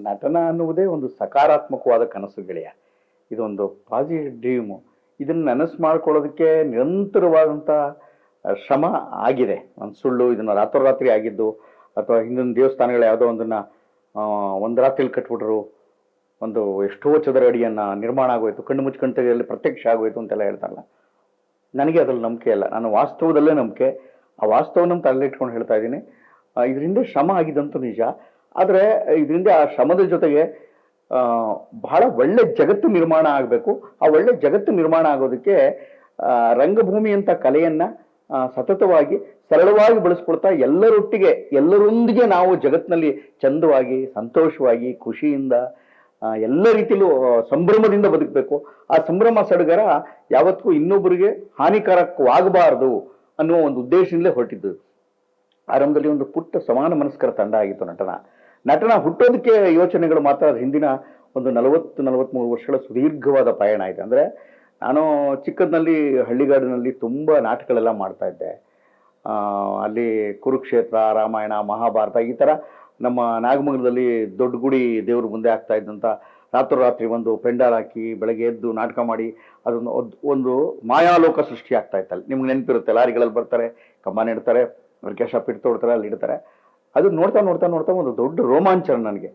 ನಟನ ಅನ್ನುವುದೇ ಒಂದು ಸಕಾರಾತ್ಮಕವಾದ ಕನಸು ಗೆಳೆಯ. ಇದೊಂದು ಪಾಸಿಟಿವ್ ಡ್ರೀಮು. ಇದನ್ನು ನನಸು ಮಾಡ್ಕೊಳ್ಳೋದಕ್ಕೆ ನಿರಂತರವಾದಂಥ ಶ್ರಮ ಆಗಿದೆ. ಒಂದು ಸುಳ್ಳು ಇದನ್ನು ರಾತ್ರೋರಾತ್ರಿ ಆಗಿದ್ದು, ಅಥವಾ ಹಿಂದಿನ ದೇವಸ್ಥಾನಗಳು ಯಾವುದೋ ಒಂದನ್ನು ಒಂದು ರಾತ್ರಿಯಲ್ಲಿ ಕಟ್ಬಿಟ್ರು, ಒಂದು ಎಷ್ಟೋ ಚದರ ಅಡಿಯನ್ನು ನಿರ್ಮಾಣ ಆಗೋಯ್ತು, ಕಣ್ಣು ಮುಚ್ಕೊಂಡು ತೆಗೆಯಲ್ಲಿ ಪ್ರತ್ಯಕ್ಷ ಆಗೋಯ್ತು ಅಂತೆಲ್ಲ ಹೇಳ್ತಾರಲ್ಲ. ನನಗೆ ಅದ್ರಲ್ಲಿ ನಂಬಿಕೆ ಇಲ್ಲ. ನಾನು ವಾಸ್ತವದಲ್ಲೇ ನಂಬಿಕೆ. ಆ ವಾಸ್ತವನ ತಲೆ ಇಟ್ಕೊಂಡು ಹೇಳ್ತಾ ಇದ್ದೀನಿ. ಇದರಿಂದ ಶ್ರಮ ಆಗಿದ್ದಂತೂ ನಿಜ. ಆದರೆ ಇದರಿಂದ ಆ ಶ್ರಮದ ಜೊತೆಗೆ ಬಹಳ ಒಳ್ಳೆ ಜಗತ್ತು ನಿರ್ಮಾಣ ಆಗಬೇಕು. ಆ ಒಳ್ಳೆ ಜಗತ್ತು ನಿರ್ಮಾಣ ಆಗೋದಕ್ಕೆ ರಂಗಭೂಮಿ ಅಂತ ಕಲೆಯನ್ನ ಸತತವಾಗಿ ಸರಳವಾಗಿ ಬಳಸ್ಕೊಳ್ತಾ ಎಲ್ಲರೊಂದಿಗೆ ನಾವು ಜಗತ್ತಿನಲ್ಲಿ ಚಂದವಾಗಿ, ಸಂತೋಷವಾಗಿ, ಖುಷಿಯಿಂದ, ಎಲ್ಲ ರೀತಿಯಲ್ಲೂ ಸಂಭ್ರಮದಿಂದ ಬದುಕಬೇಕು. ಆ ಸಂಭ್ರಮ ಸಡಗರ ಯಾವತ್ತಿಗೂ ಇನ್ನೊಬ್ಬರಿಗೆ ಹಾನಿಕಾರಕವಾಗಬಾರದು ಅನ್ನುವ ಒಂದು ಉದ್ದೇಶದಿಂದಲೇ ಹೊರಟಿದ್ದು. ಆರಂಭದಲ್ಲಿ ಒಂದು ಪುಟ್ಟ ಸಮಾನ ಮನಸ್ಕರ ತಂಡ ಆಗಿತ್ತು ನಟನ ಹುಟ್ಟೋದಕ್ಕೆ ಯೋಚನೆಗಳು ಮಾತ್ರ ಹಿಂದಿನ ಒಂದು 40-43 ವರ್ಷಗಳ ಸುದೀರ್ಘವಾದ ಪಯಣ ಇದೆ. ಅಂದರೆ ನಾನು ಚಿಕ್ಕದ್ನಲ್ಲಿ ಹಳ್ಳಿಗಾಡಿನಲ್ಲಿ ತುಂಬ ನಾಟಕಗಳೆಲ್ಲ ಮಾಡ್ತಾ ಇದ್ದೆ. ಅಲ್ಲಿ ಕುರುಕ್ಷೇತ್ರ, ರಾಮಾಯಣ, ಮಹಾಭಾರತ ಈ ಥರ ನಮ್ಮ ನಾಗಮಂಗಲದಲ್ಲಿ ದೊಡ್ಡ ಗುಡಿ ದೇವ್ರ ಮುಂದೆ ಆಗ್ತಾ ಇದ್ದಂಥ ರಾತ್ರೋರಾತ್ರಿ ಒಂದು ಪೆಂಡಾಲ್ ಹಾಕಿ ಬೆಳಗ್ಗೆ ಎದ್ದು ನಾಟಕ ಮಾಡಿ ಅದನ್ನು ಒಂದು ಮಾಯಾಲೋಕ ಸೃಷ್ಟಿ ಆಗ್ತಾ ಇತ್ತಲ್ಲಿ. ನಿಮ್ಗೆ ನೆನಪಿರುತ್ತೆ, ಲಾರಿಗಳಲ್ಲಿ ಬರ್ತಾರೆ, ಕಮಾನ್ ಇಡ್ತಾರೆ, ಅವ್ರಿಗೆ ಶಾಪ್ ಇಡ್ತೋಡ್ತಾರೆ, ಅಲ್ಲಿ ಇಡ್ತಾರೆ. ಅದು ನೋಡ್ತಾ ನೋಡ್ತಾ ನೋಡ್ತಾ ಒಂದು ದೊಡ್ಡ ರೋಮಾಂಚನ ನನಗೆ.